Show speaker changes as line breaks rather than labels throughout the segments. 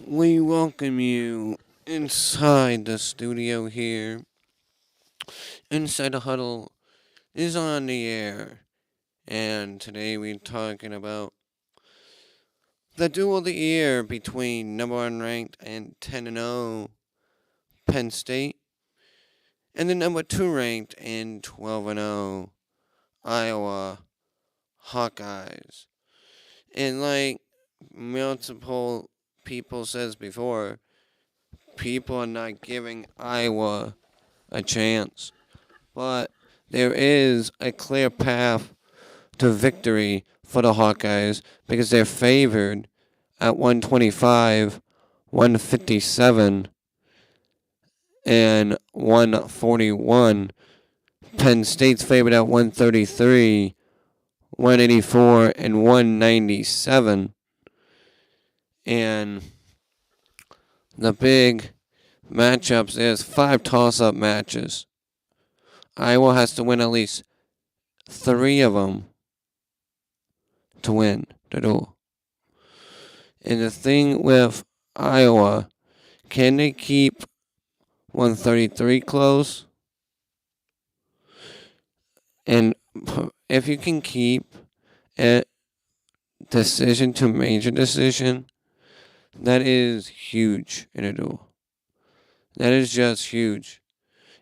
We welcome you inside the studio here. Inside the Huddle is on the air, and today we're talking about the duel of the year between number 1 ranked and 10-0 Penn State and the number 2 ranked and 12-0 Iowa Hawkeyes. And like multiple people says before, people are not giving Iowa a chance. But there is a clear path to victory for the Hawkeyes because they're favored at 125, 157, and 141. Penn State's favored at 133, 184, and 197. And the big matchups, there's 5 toss-up matches. Iowa has to win at least 3 of them to win the duel. And the thing with Iowa, can they keep 133 close? And if you can keep a decision to major decision, that is huge in a duel. That is just huge.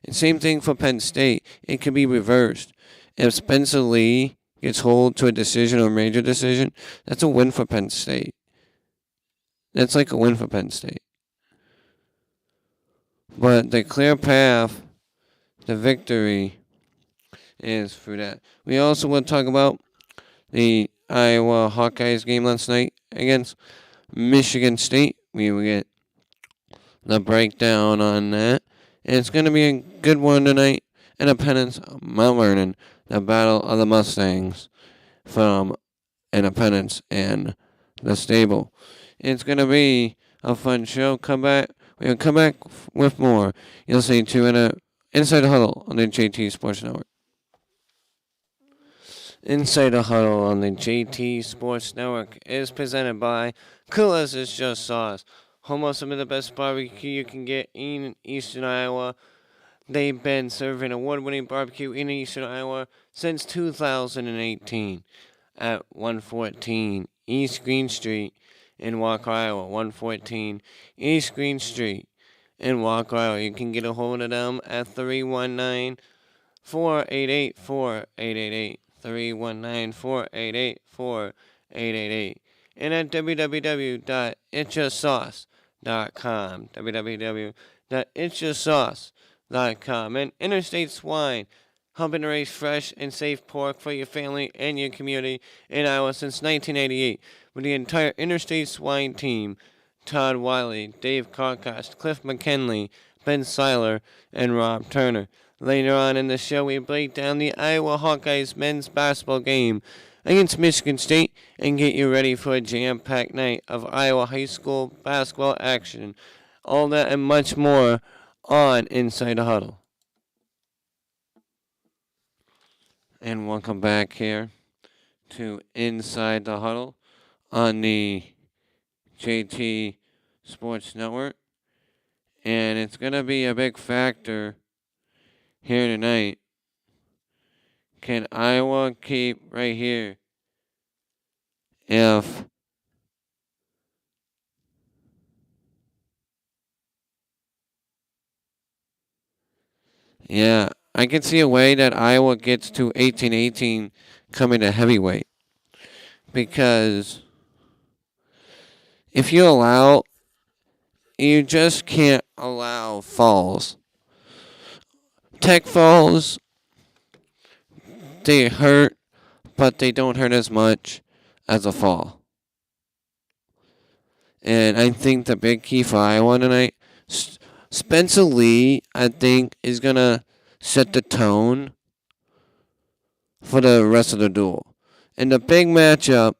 And same thing for Penn State. It can be reversed. If Spencer Lee gets hold to a decision or major decision, that's a win for Penn State. That's like a win for Penn State. But the clear path to victory is through that. We also will talk about the Iowa Hawkeyes game last night against Michigan State. We will get the breakdown on that. And it's going to be a good one tonight. Independence, Mount Vernon, the Battle of the Mustangs from Independence and the Stable. It's going to be a fun show. We'll come back with more. You'll see Inside the Huddle on the JT Sports Network. Inside the Huddle on the JT Sports Network is presented by Coolest is Just Sauce. Home of some of the best barbecue you can get in Eastern Iowa. They've been serving award-winning barbecue in Eastern Iowa since 2018 at 114 East Green Street in Walker, Iowa. 114 East Green Street in Walker, Iowa. You can get a hold of them at 319-488-4888. 319-488-4888. And at www.itjustsauce.com. www.itjustsauce.com. And Interstate Swine, helping to raise fresh and safe pork for your family and your community in Iowa since 1988. With the entire Interstate Swine team, Todd Wiley, Dave Carcost, Cliff McKinley, Ben Seiler, and Rob Turner. Later on in the show, we break down the Iowa Hawkeyes men's basketball game against Michigan State and get you ready for a jam-packed night of Iowa high school basketball action. All that and much more on Inside the Huddle. And welcome back here to Inside the Huddle on the JT Sports Network. And it's going to be a big factor here tonight. Can Iowa keep right here? I can see a way that Iowa gets to 18-18 coming to heavyweight. Because if you just can't allow falls. Tech falls, they hurt, but they don't hurt as much as a fall. And I think the big key for Iowa tonight, Spencer Lee, I think, is going to set the tone for the rest of the duel. And the big matchup,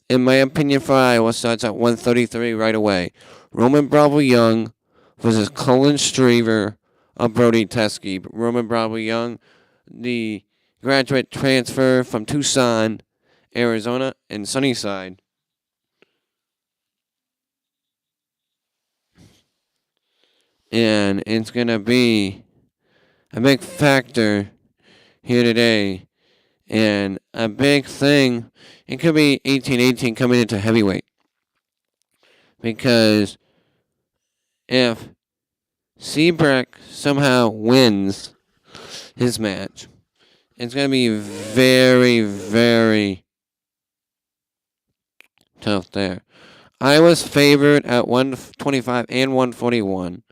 in my opinion, for Iowa starts at 133 right away. Roman Bravo Young versus Cullen Straver of Brody Teske. Roman Bravo Young, the graduate transfer from Tucson, Arizona, and Sunnyside. And it's going to be a big factor here today. And a big thing, it could be 18-18 coming into heavyweight. Because if Seabrook somehow wins his match, it's going to be very, very tough there. Iowa's favored at 125 and 141.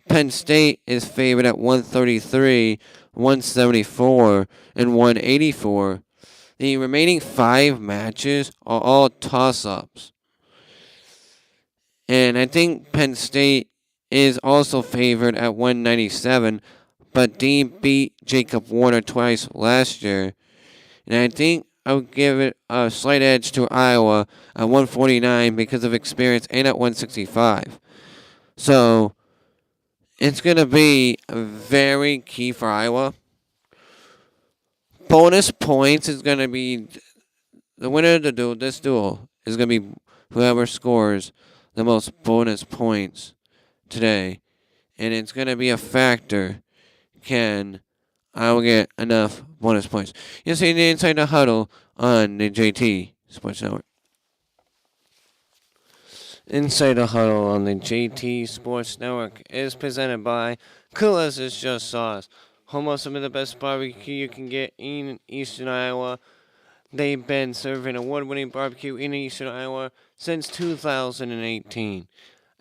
Penn State is favored at 133, 174, and 184. The remaining 5 matches are all toss-ups. And I think Penn State is also favored at 197, but Dean beat Jacob Warner twice last year. And I think I'll give it a slight edge to Iowa at 149 because of experience and at 165. So it's going to be very key for Iowa. Bonus points is going to be the winner of this duel is going to be whoever scores the most bonus points today. And it's going to be a factor. Can Iowa get enough bonus points? You'll see the Inside the Huddle on the JT Sports Network. Inside the Huddle on the JT Sports Network is presented by Coola's is Just Sauce. Home of some of the best barbecue you can get in Eastern Iowa. They've been serving award-winning barbecue in Eastern Iowa since 2018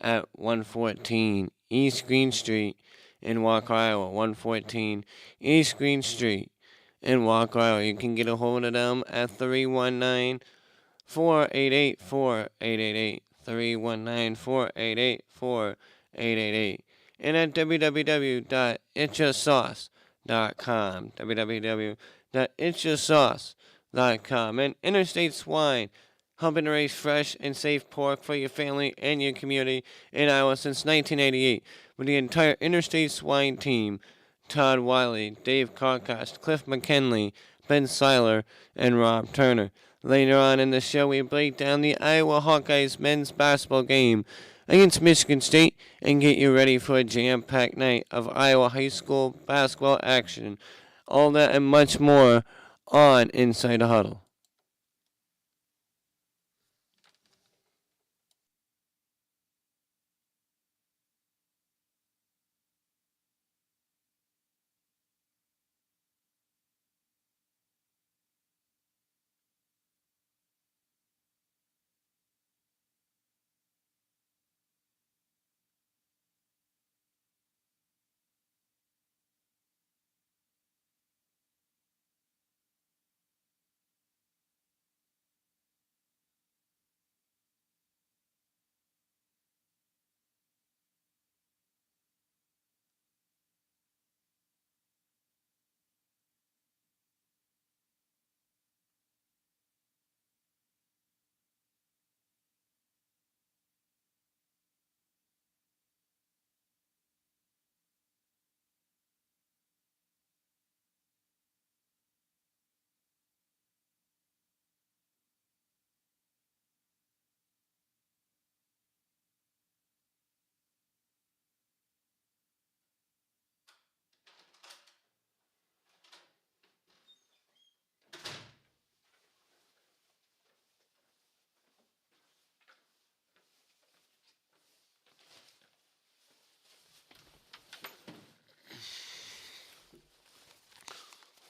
at 114 East Green Street in Walker, Iowa. 114 East Green Street in Walker, Iowa. You can get a hold of them at 319-488-4888. 319-488-4888. And at www.itjustsauce.com. www.itjustsauce.com. And Interstate Swine, helping to raise fresh and safe pork for your family and your community in Iowa since 1988. With the entire Interstate Swine team, Todd Wiley, Dave Karkosh, Cliff McKinley, Ben Seiler, and Rob Turner. Later on in the show, we break down the Iowa Hawkeyes men's basketball game against Michigan State and get you ready for a jam-packed night of Iowa high school basketball action. All that and much more on Inside the Huddle.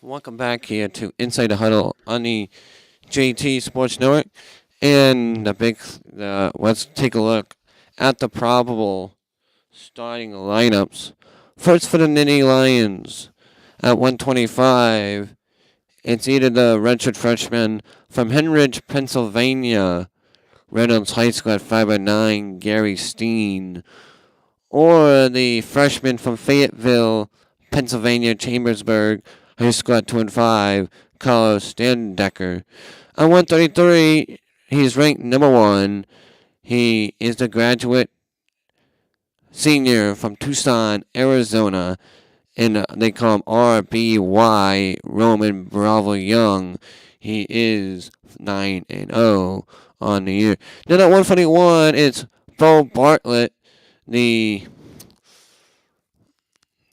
Welcome back here to Inside the Huddle on the JT Sports Network. And let's take a look at the probable starting lineups. First for the Nittany Lions at 125. It's either the redshirt freshman from Henridge, Pennsylvania, Reynolds High School at 5'9", Gary Steen, or the freshman from Fayetteville, Pennsylvania, Chambersburg High School at 2'5", Carlos Standecker. At 133, he's ranked number 1. He is the graduate senior from Tucson, Arizona, and they call him RBY, Roman Bravo Young. He is 9-0 on the year. Then at 141, it's Bo Bartlett, the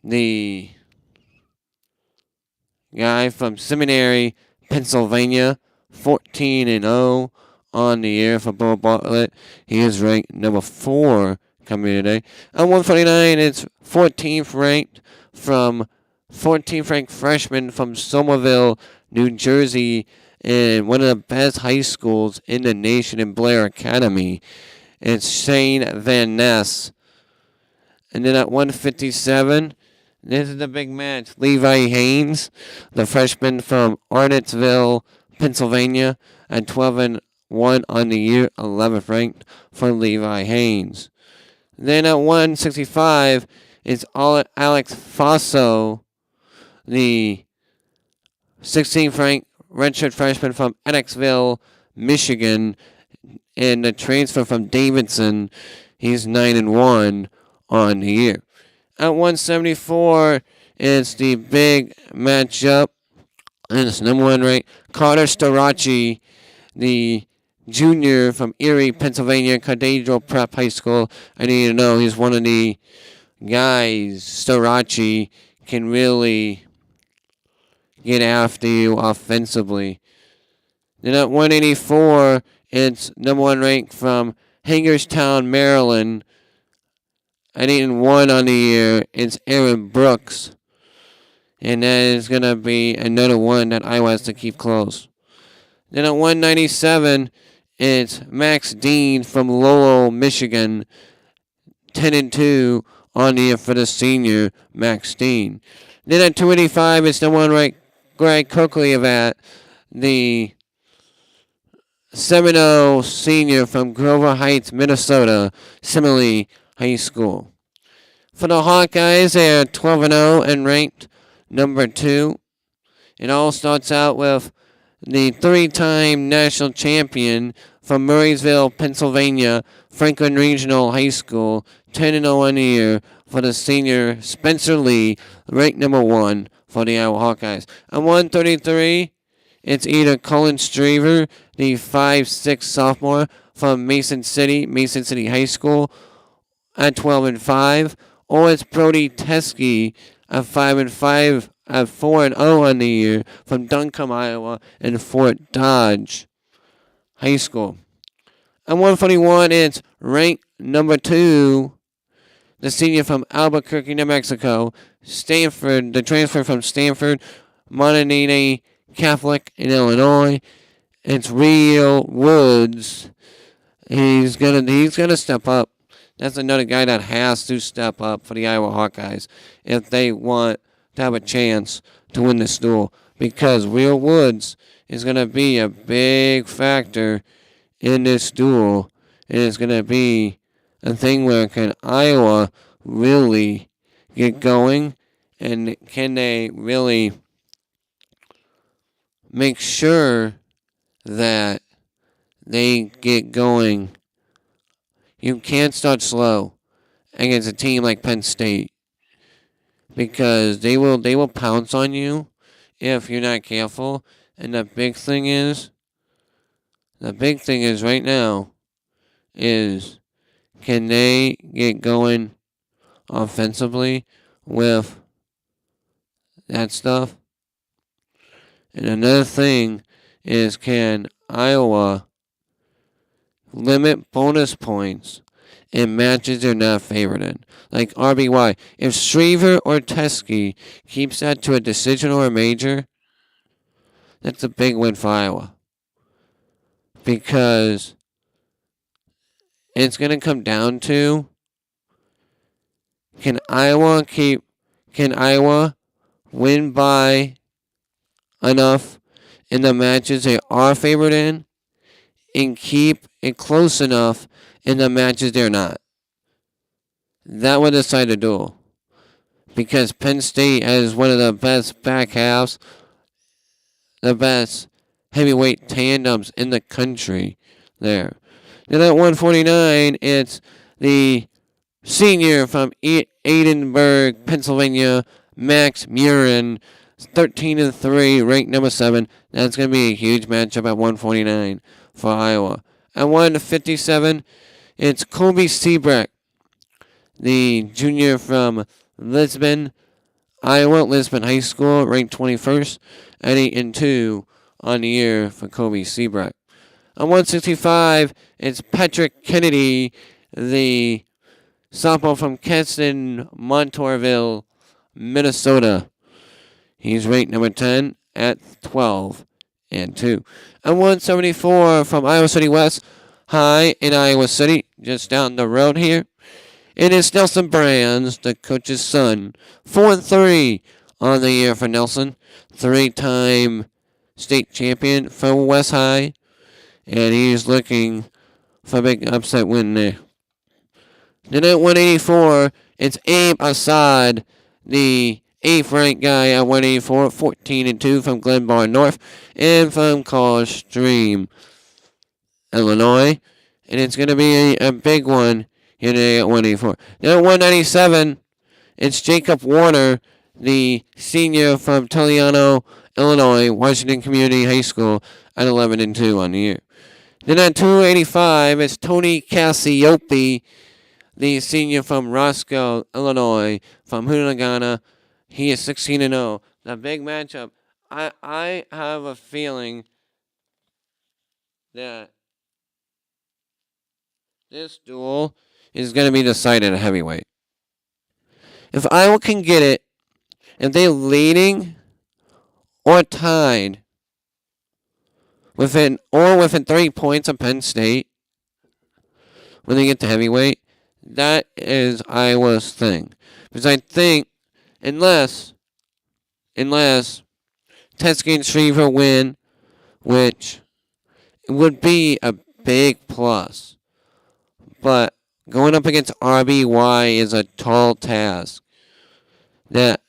the guy from Seminary, Pennsylvania, 14-0 on the year for Bo Bartlett. He is ranked number 4 coming today. At 149, it's 14th ranked freshman from Somerville, New Jersey, and one of the best high schools in the nation in Blair Academy. It's Shane Van Ness. And then at 157, this is the big match. Levi Haynes, the freshman from Arnottsville, Pennsylvania, at 12-1 on the year, 11th ranked for Levi Haynes. Then at 165, it's Alex Faso, the 16th ranked redshirt freshman from Enochsville, Michigan, and the transfer from Davidson. He's 9-1 on the year. At 174, it's the big matchup. And it's number 1 ranked Carter Starachi, the junior from Erie, Pennsylvania, Cathedral Prep High School. I need to know he's one of the guys. Starachi can really get after you offensively. Then at 184, it's number 1 ranked from Hagerstown, Maryland. At 8-1 on the year, it's Aaron Brooks. And that is going to be another one that Iowa has to keep close. Then at 197, it's Max Dean from Lowell, Michigan. 10-2 on the year for the senior, Max Dean. Then at 285, it's the one right Greg Coakley the 7-0 senior from Grover Heights, Minnesota, Simile High School. For the Hawkeyes, they are 12-0 and ranked number 2. It all starts out with the 3-time national champion from Murraysville, Pennsylvania, Franklin Regional High School, 10-0 on the year for the senior Spencer Lee, ranked number 1 for the Iowa Hawkeyes. At 133, it's either Colin Straver, the 5'6" sophomore from Mason City High School, at 12-5, or it's Brody Teskey at 5-5 at 4-0 on the year from Duncombe, Iowa, and Fort Dodge High School. At 141, it's ranked number 2, the senior from Albuquerque, New Mexico, Stanford, the transfer from Stanford, Mononini Catholic in Illinois. It's Rio Woods. He's gonna step up. That's another guy that has to step up for the Iowa Hawkeyes if they want to have a chance to win this duel, because Rio Woods is going to be a big factor in this duel. It is going to be a thing where can Iowa really get going, and can they really make sure that they get going. You can't start slow against a team like Penn State, because they will pounce on you if you're not careful. And the big thing is right now is, can they get going offensively with that stuff? And another thing is, can Iowa limit bonus points in matches they're not favored in? Like RBY. If Shriver or Teskey keeps that to a decision or a major, that's a big win for Iowa. Because it's going to come down to, can Iowa win by enough in the matches they are favored in, and keep it close enough in the matches they're not? That would decide the duel. Because Penn State has one of the best back halves, the best heavyweight tandems in the country there. Then at 149, it's the senior from Edinburgh, Pennsylvania, Max Murin, 13-3, ranked number 7. That's going to be a huge matchup at 149 for Iowa. At 157, it's Colby Seabrecht, the junior from Lisbon, Iowa Vs Penn High School ranked 21st at 8-2 on the year for Kobe Seabrook. On 165, it's Patrick Kennedy, the sophomore from Keston, Montourville, Minnesota. He's ranked number 10 at 12-2. On 174 from Iowa City West High in Iowa City, just down the road here, it is Nelson Brands, the coach's son. 4-3 on the year for Nelson. 3-time state champion for West High. And he's looking for a big upset win there. Then at 184, it's Abe Assad, the 8th ranked guy at 184, 14-2 from Glenbar North and from College Stream, Illinois. And it's going to be a big one here today at 184. Then at 197, it's Jacob Warner, the senior from Tulliano, Illinois, Washington Community High School at 11-2 on the year. Then at 285, it's Tony Cassiope, the senior from Roscoe, Illinois, from Hunagana. He is 16-0. The big matchup. I have a feeling that this duel is going to be decided at heavyweight. If Iowa can get it, if they're leading or tied within 3 points of Penn State when they get to heavyweight, that is Iowa's thing. Because I think unless Teske and Shriver win, which would be a big plus, but going up against RBY is a tall task that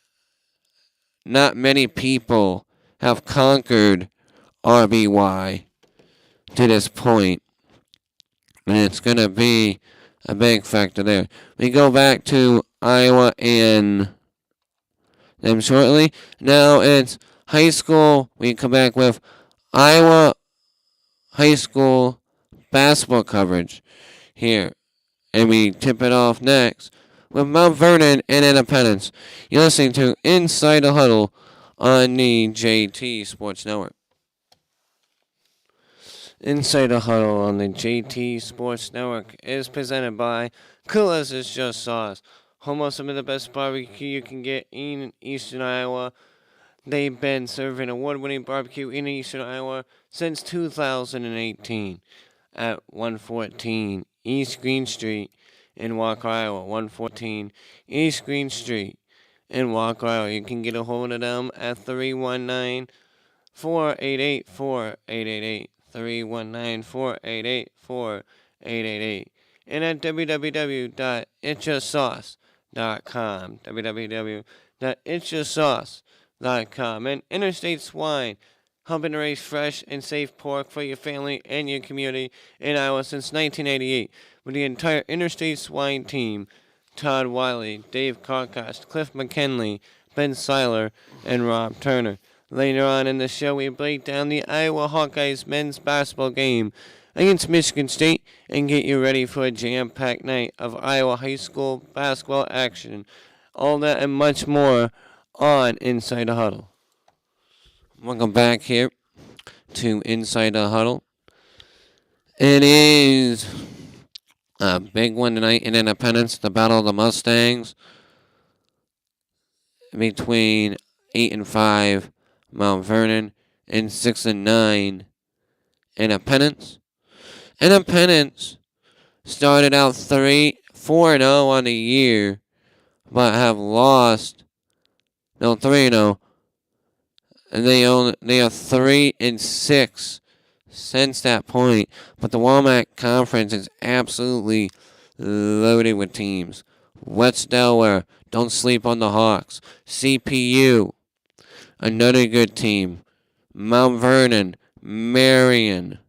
not many people have conquered RBY to this point. And it's going to be a big factor there. We go back to Iowa and them shortly. Now it's high school. We come back with Iowa high school basketball coverage here. And we tip it off next with Mount Vernon and Independence. You're listening to Inside the Huddle on the JT Sports Network. Inside the Huddle on the JT Sports Network is presented by Coolest is Just Sauce. Home of some of the best barbecue you can get in Eastern Iowa. They've been serving award-winning barbecue in Eastern Iowa since 2018 at 114 East Green Street in Walker, Iowa. 114 East Green Street in Walker, Iowa. You can get a hold of them at 319-488-4888. 319-488-4888. And at www.itjustsauce.com. www.itjustsauce.com. And Interstate Swine, helping to raise fresh and safe pork for your family and your community in Iowa since 1988. With the entire Interstate Swine team, Todd Wiley, Dave Carcost, Cliff McKinley, Ben Seiler, and Rob Turner. Later on in the show, we break down the Iowa Hawkeyes men's basketball game against Michigan State and get you ready for a jam-packed night of Iowa high school basketball action. All that and much more on Inside the Huddle. Welcome back here to Inside the Huddle. It is a big one tonight in Independence, the Battle of the Mustangs between 8-5 Mount Vernon and 6-9 Independence. Independence started out 4-0 on the year, but have lost 3-0, and they are 3-6 since that point. But the Walmart Conference is absolutely loaded with teams. West Delaware, don't sleep on the Hawks. CPU, another good team. Mount Vernon, Marion,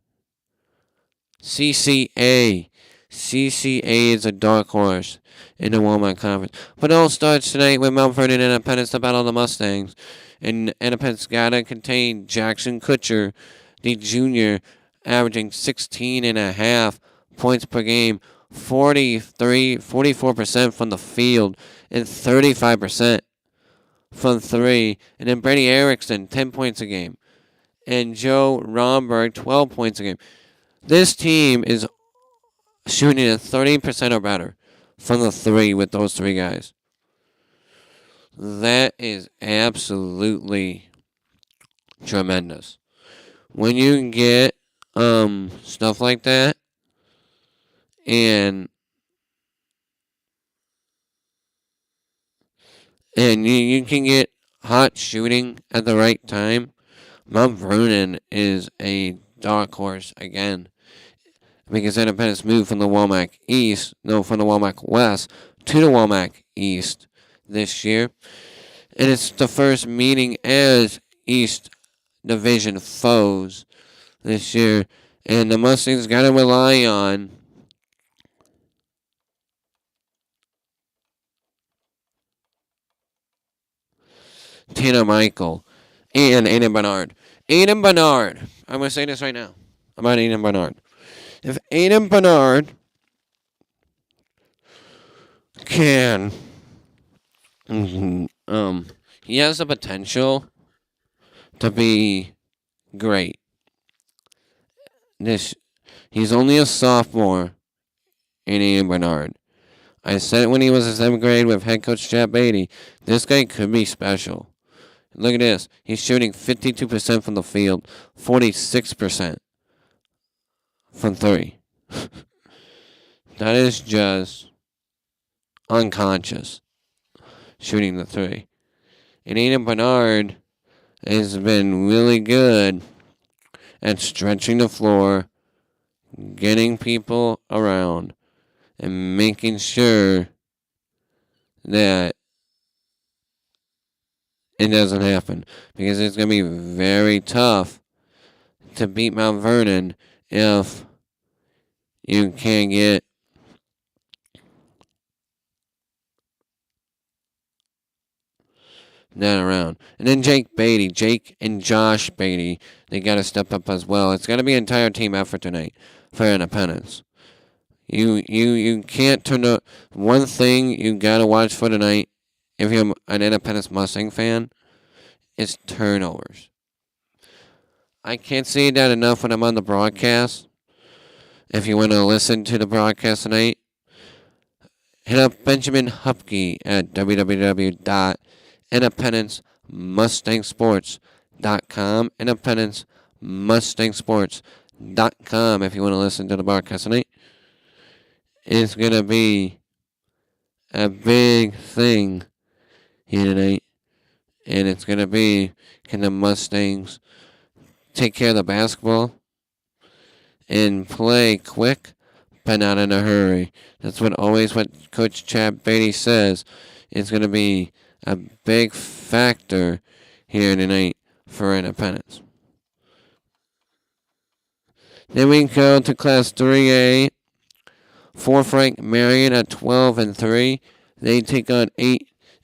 CCA. CCA is a dark horse in the Walmart Conference. But it all starts tonight with Mount Vernon and Independence, the Battle of the Mustangs. And Independence got to contain Jackson Kutcher, the junior, averaging 16.5 points per game, 44% from the field, and 35% from 3. And then Brady Erickson, 10 points a game. And Joe Romberg, 12 points a game. This team is shooting at 30% or better from the 3 with those 3 guys. That is absolutely tremendous. When you get stuff like that, and you can get hot shooting at the right time, Mount Vernon is a dark horse again. Because Independence moved from the Womack West to the Womack East this year. And it's the first meeting as East Division foes this year. And the Mustangs got to rely on Tanner Michael and Aiden Bernard. Aiden Bernard. I'm going to say this right now about Aiden Bernard. If Aiden Bernard can, he has the potential to be great. He's only a sophomore in Aiden Bernard. I said it when he was in 7th grade with head coach Chad Beatty. This guy could be special. Look at this. He's shooting 52% from the field, 46% from 3. That is just unconscious, shooting the 3. And Aiden Bernard has been really good at stretching the floor, getting people around, and making sure that it doesn't happen. Because it's going to be very tough to beat Mount Vernon if you can't get that around. And then Jake and Josh Beatty, they got to step up as well. It's got to be an entire team effort tonight for Independence. You can't turn up. One thing you got to watch for tonight, if you're an Independence Mustang fan, is turnovers. I can't say that enough when I'm on the broadcast. If you want to listen to the broadcast tonight, hit up Benjamin Hupke at www.independencemustansports.com. Independencemustansports.com if you want to listen to the broadcast tonight. It's going to be a big thing here tonight. And it's going to be, can the Mustangs take care of the basketball and play quick, but not in a hurry? That's what Coach Chad Beatty says. It's going to be a big factor here tonight for Independence. Then we go to Class 3A. 4th ranked Marion at 12-3. They take on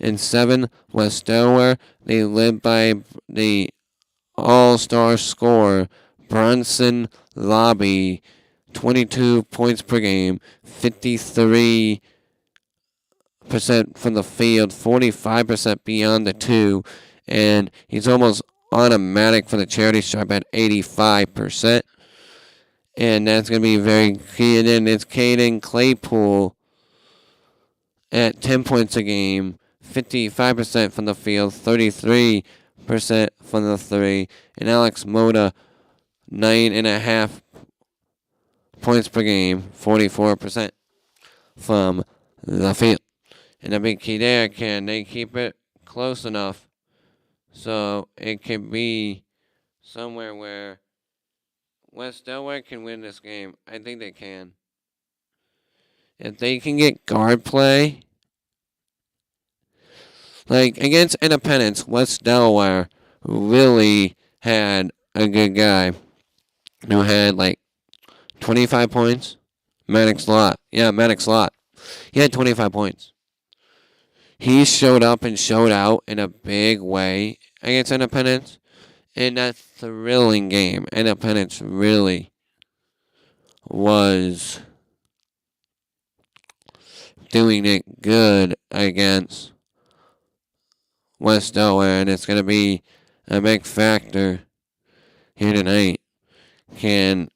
8-7 West Delaware. They led by the all-star scorer Bronson Lobby, 22 points per game, 53% from the field, 45% beyond the 2, and he's almost automatic for the charity stripe at 85%. And that's going to be very key. And then it's Caden Claypool at 10 points a game, 55% from the field, 33% from the 3. And Alex Moda, 9.5 points per game, 44% from the field. And the big key there, can they keep it close enough so it can be somewhere where West Delaware can win this game? I think they can. If they can get guard play, like against Independence, West Delaware really had a good guy who had like 25 points. Maddox Lott. Yeah, Maddox Lott. He had 25 points. He showed up and showed out in a big way against Independence in that thrilling game. Independence really was doing it good against West Delaware, and it's going to be a big factor here tonight. Can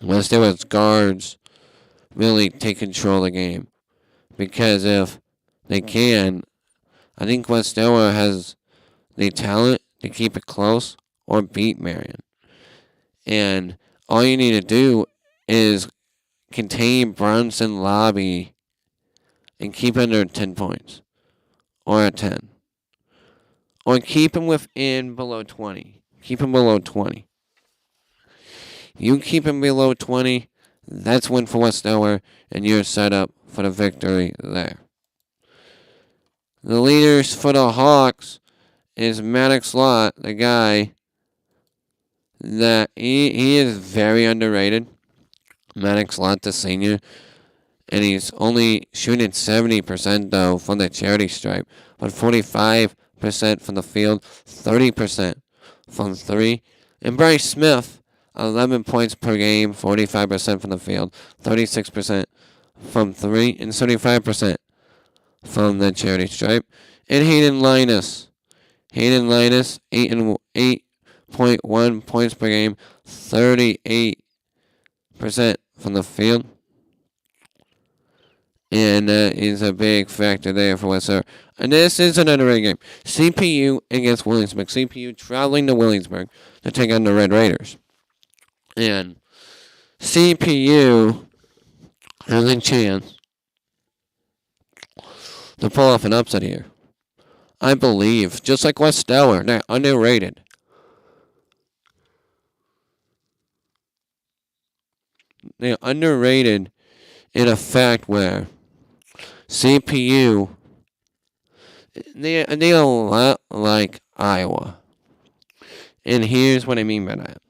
West Delaware's guards really take control of the game? Because if they can, I think West Delaware has the talent to keep it close or beat Marion. And all you need to do is contain Bronson Lobby and keep under 10 points. Or at 10. Or keep him within below 20. Keep him below 20. You keep him below 20, that's win for West Delaware, and you're set up for the victory there. The leaders for the Hawks is Maddox Lott, the guy that he is very underrated. Maddox Lott, the senior, and he's only shooting 70% though from the charity stripe, but 45% from the field, 30% from three. And Bryce Smith, 11 points per game, 45% from the field, 36% from three, and 75% from the charity stripe. And Hayden Linus, 8.1 points per game, 38% from the field. And that is a big factor there for West Delaware. And this is another red game. CPU against Williamsburg. CPU traveling to Williamsburg to take on the Red Raiders. And CPU has a chance to pull off an upset here. I believe, just like West Delaware, they're underrated. They're underrated in a fact where CPU, they're a lot like Iowa. And here's what I mean by that.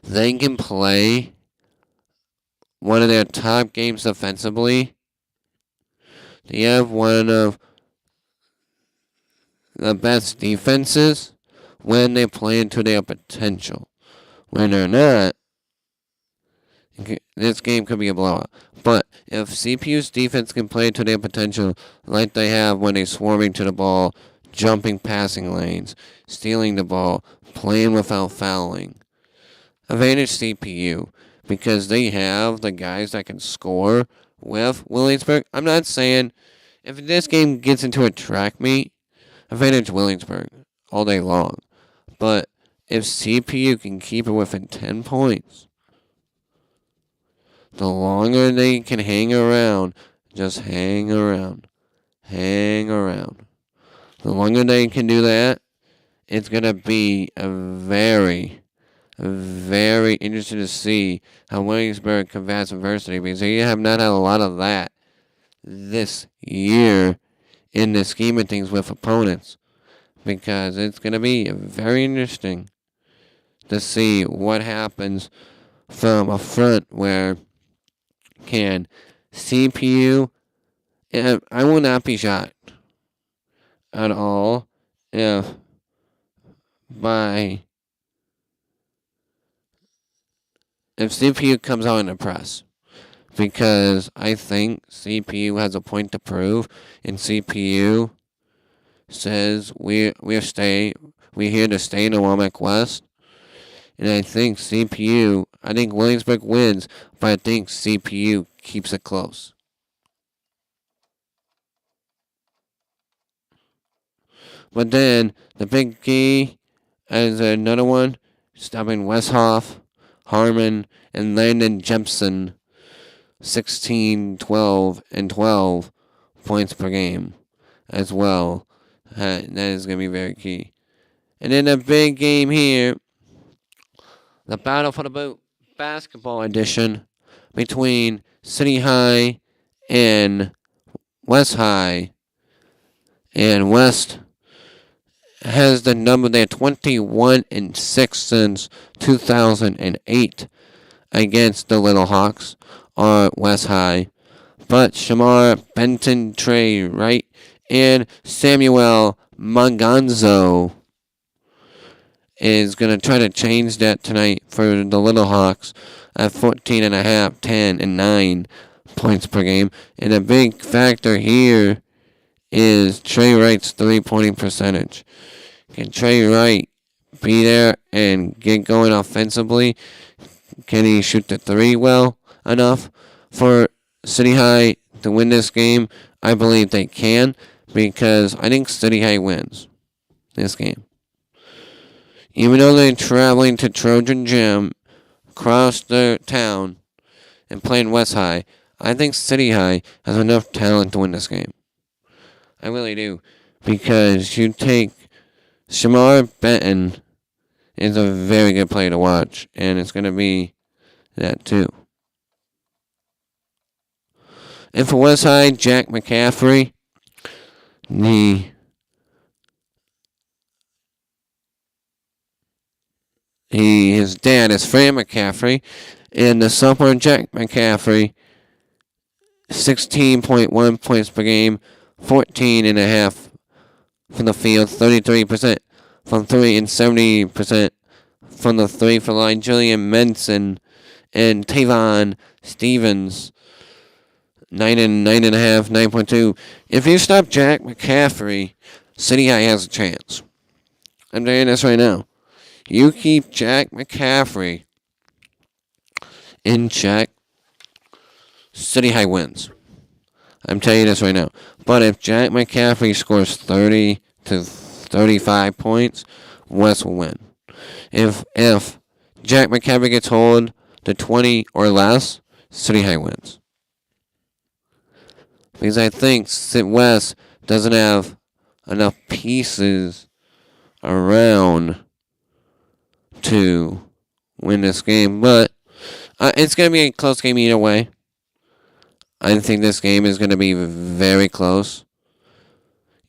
They can play one of their top games defensively. They have one of the best defenses when they play into their potential. When they're not, this game could be a blowout. But if CPU's defense can play to their potential like they have when they're swarming to the ball, jumping passing lanes, stealing the ball, playing without fouling, advantage CPU because they have the guys that can score with Williamsburg. I'm not saying if this game gets into a track meet, advantage Williamsburg all day long. But if CPU can keep it within 10 points, the longer they can hang around, just hang around. The longer they can do that, it's going to be a very interesting to see how Williamsburg combats adversity, because they have not had a lot of that this year in the scheme of things with opponents, because it's going to be very interesting to see what happens from a front where can CPU, I will not be shocked at all if CPU comes out in the press, because I think CPU has a point to prove, and CPU says we're here to stay in the Womack West, and I think Williamsburg wins, but I think CPU keeps it close. But then the big key is another one, stopping Westhoff, Harmon, and Landon Jepson, 16, 12, and 12 points per game as well. That is going to be very key. And then the big game here, the Battle for the Boot basketball edition between City High and West High. And West has the number there, 21-6 since 2008 against the Little Hawks or West High. But Shamar Benton, Trey Wright, and Samuel Manganzo is going to try to change that tonight for the Little Hawks at 14.5, 10, and 9 points per game. And a big factor here is Trey Wright's three-pointing percentage. Can Trey Wright be there and get going offensively? Can he shoot the three well enough for City High to win this game? I believe they can, because I think City High wins this game. Even though they're traveling to Trojan Gym across the town and playing West High, I think City High has enough talent to win this game. I really do. Because you take Shamar Benton is a very good player to watch, and it's going to be that too. And for West High, Jack McCaffrey, his dad is Fran McCaffrey, and the sophomore Jack McCaffrey, 16.1 points per game, 14.5 from the field, 33% from three, and 70% from the three for line. Julian Menson and Tavon Stevens, 9.5, 9.2. If you stop Jack McCaffrey, City High has a chance. I'm saying this right now. You keep Jack McCaffrey in check, City High wins. I'm telling you this right now. But if Jack McCaffrey scores 30 to 35 points, West will win. If Jack McCaffrey gets hold to 20 or less, City High wins. Because I think West doesn't have enough pieces around to win this game. But it's going to be a close game either way. I think this game is going to be very close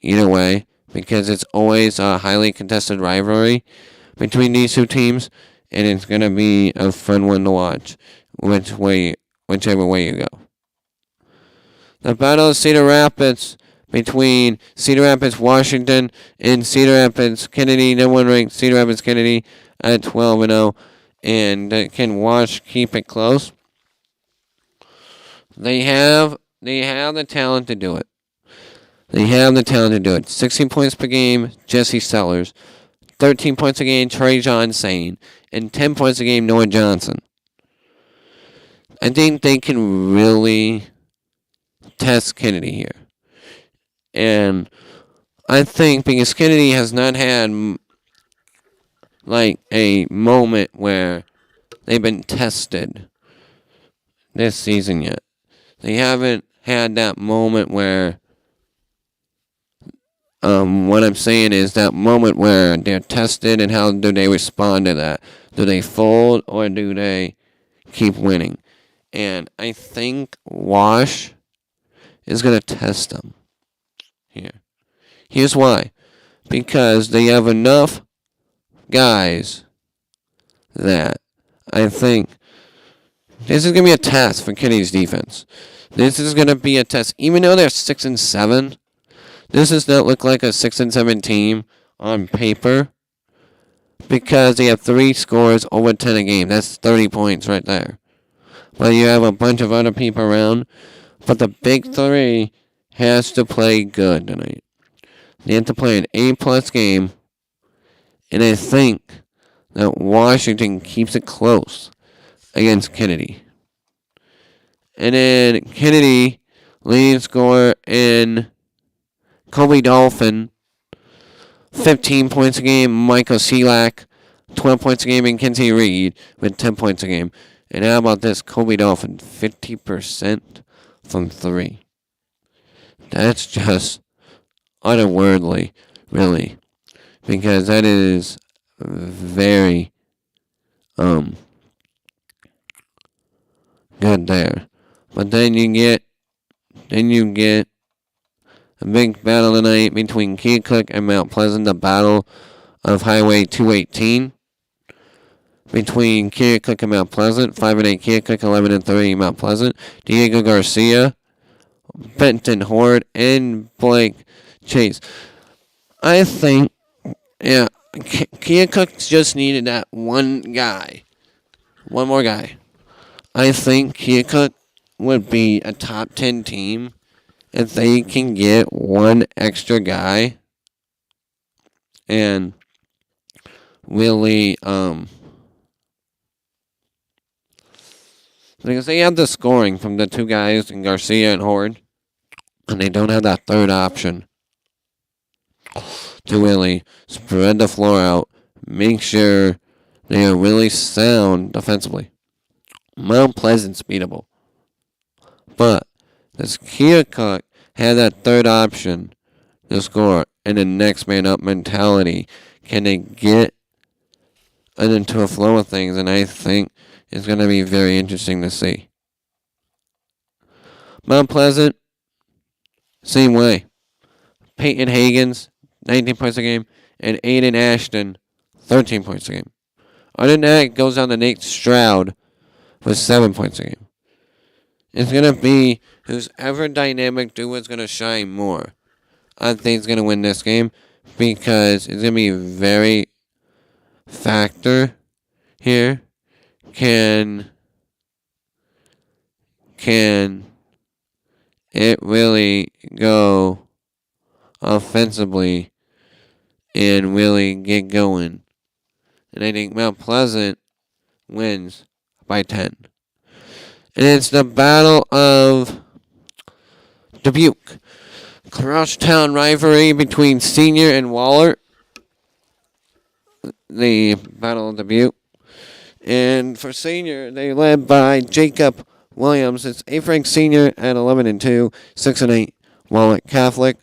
either way, because it's always a highly contested rivalry between these two teams, and it's going to be a fun one to watch, whichever way you go. The Battle of Cedar Rapids between Cedar Rapids, Washington, and Cedar Rapids, Kennedy. No one ranked Cedar Rapids, Kennedy at 12-0, and can Wash keep it close? They have the talent to do it. 16 points per game, Jesse Sellers. 13 points a game, Trajan Sane. And 10 points a game, Noah Johnson. I think they can really test Kennedy here. And I think because Kennedy has not had like a moment where they've been tested this season yet. They haven't had that moment where what I'm saying is that moment where they're tested, and how do they respond to that? Do they fold or do they keep winning? And I think Wash is going to test them here. Here's why. Because they have enough guys that I think this is going to be a test for Kennedy's defense. This is going to be a test. Even though they're 6-7, this does not look like a 6-7 team on paper, because they have 3 scores over 10 a game. That's 30 points right there. But you have a bunch of other people around. But the big 3 has to play good tonight. They have to play an A-plus game. And I think that Washington keeps it close against Kennedy. And then Kennedy, leading scorer in Kobe Dolphin, 15 points a game. Michael Selak, 12 points a game. And Kinsey Reed with 10 points a game. And how about this? Kobe Dolphin, 50% from 3. That's just unworldly, really. Because that is very good there. But then you get a big battle tonight between Keokuk and Mount Pleasant, the Battle of Highway 218. Between Keokuk and Mount Pleasant, 5-8 Keokuk, 11-3 Mount Pleasant. Diego Garcia, Benton Horde, and Blake Chase. I think, Keokuk just needed that one more guy. I think Keokuk would be a top 10 team if they can get one extra guy and really, because they have the scoring from the two guys in Garcia and Horde, and they don't have that third option to really spread the floor out, make sure they are really sound defensively. Mount Pleasant's beatable. But does Keokuk have that third option to score and the next man up mentality? Can they get into a flow of things? And I think it's going to be very interesting to see. Mount Pleasant, same way. Peyton Hagens, 19 points a game, and Aiden Ashton, 13 points a game. Other than that, it goes down to Nate Stroud with 7 points a game. It's going to be who's ever dynamic duo is going to shine more. I think it's going to win this game because it's going to be very factor here. Can it really go offensively and really get going? And I think Mount Pleasant wins by 10. And it's the Battle of Dubuque. Crosstown rivalry between Senior and Wahlert. The Battle of Dubuque. And for Senior, they led by Jacob Williams. It's 8th ranked Senior at 11-2, 6-8. Wahlert Catholic.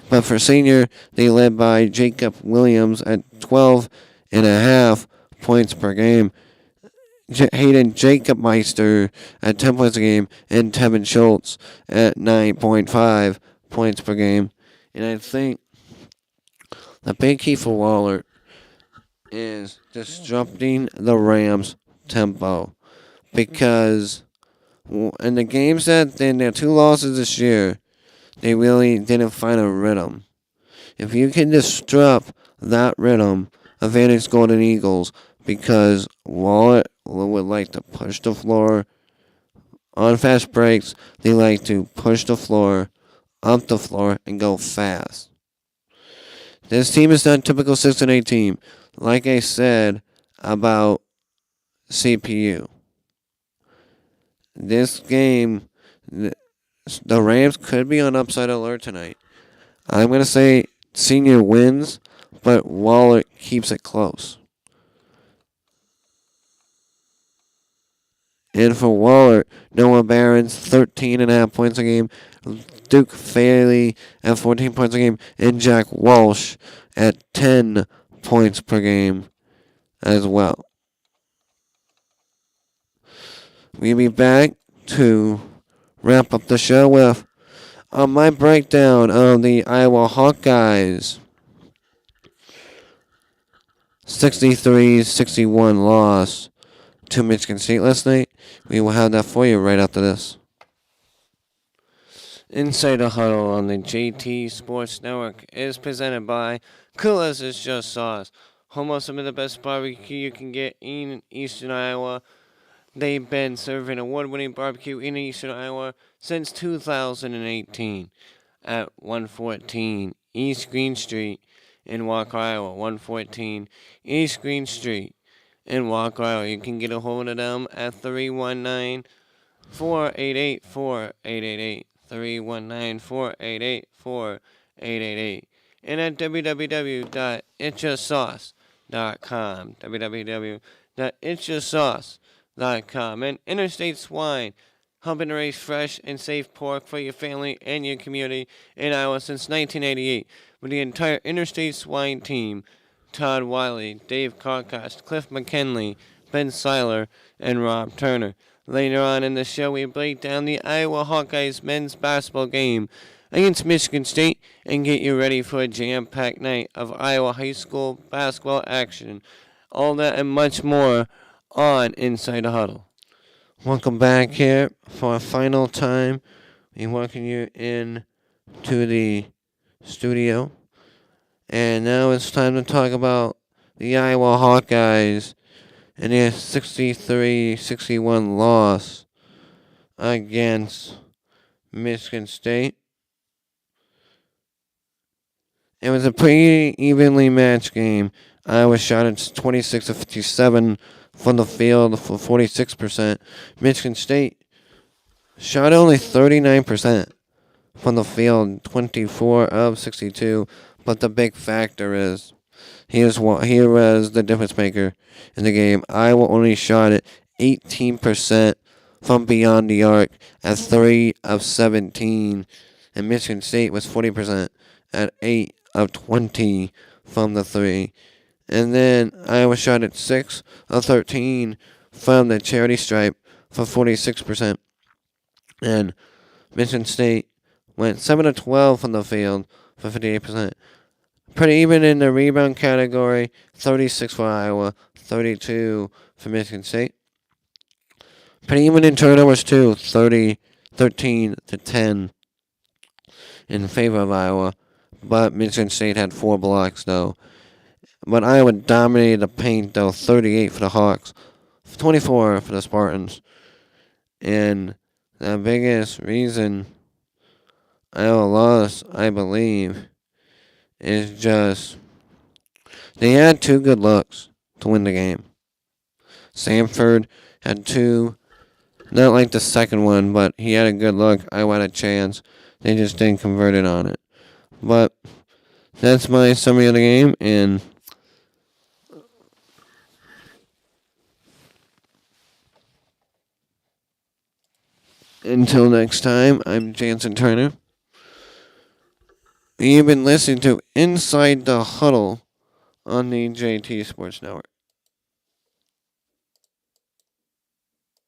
But for Senior, they led by Jacob Williams at 12.5 points per game. Hayden Jacob Meister at 10 points a game, and Tevin Schultz at 9.5 points per game. And I think the big key for Wahlert is disrupting the Rams' tempo. Because in the games that in their 2 losses this year, they really didn't find a rhythm. If you can disrupt that rhythm, advantage Golden Eagles, because Wahlert would like to push the floor on fast breaks. They like to push the floor, up the floor, and go fast. This team is not a typical 6-8 team. Like I said about CPU. This game, the Rams could be on upside alert tonight. I'm going to say Senior wins, but Wahlert keeps it close. And for Wahlert, Noah Barron's 13.5 points a game, Duke Faley at 14 points a game, and Jack Walsh at 10 points per game as well. We'll be back to wrap up the show with my breakdown of the Iowa Hawkeyes 63-61 loss to Michigan State last night. We will have that for you right after this. Inside the Huddle on the JT Sports Network is presented by Coolers is Just Sauce. Home of some of the best barbecue you can get in Eastern Iowa. They've been serving award-winning barbecue in Eastern Iowa since 2018 at 114 East Green Street in Walker, Iowa. 114 East Green Street in Walker, Iowa. You can get a hold of them at 319-488-4888. 319-488-4888. And at www.itjustsauce.com. www.itjustsauce.com. And Interstate Swine, helping to raise fresh and safe pork for your family and your community in Iowa since 1988. With the entire Interstate Swine team, Todd Wiley, Dave Carcost, Cliff McKinley, Ben Seiler, and Rob Turner. Later on in the show, we break down the Iowa Hawkeyes men's basketball game against Michigan State and get you ready for a jam-packed night of Iowa high school basketball action. All that and much more on Inside the Huddle. Welcome back here for a final time. We welcome you in to the studio. And now it's time to talk about the Iowa Hawkeyes and their 63-61 loss against Michigan State. It was a pretty evenly matched game. Iowa shot at 26 of 57 from the field for 46%. Michigan State shot only 39% from the field, 24 of 62. But the big factor is, here was the difference maker in the game. Iowa only shot at 18% from beyond the arc at 3 of 17. And Michigan State was 40% at 8 of 20 from the 3. And then Iowa shot at 6 of 13 from the charity stripe for 46%. And Michigan State went 7 of 12 from the field for 58%. Pretty even in the rebound category, 36 for Iowa, 32 for Michigan State. Pretty even in turnovers too, 13 to 10 in favor of Iowa. But Michigan State had 4 blocks though. But Iowa dominated the paint though, 38 for the Hawks, 24 for the Spartans. And the biggest reason Iowa lost, I believe, is just they had 2 good looks to win the game. Samford had 2, not like the second one, but he had a good look. Iowa had a chance. They just didn't convert it on it. But that's my summary of the game, and until next time, I'm Jansen Turner. You've been listening to Inside the Huddle on the JT Sports Network.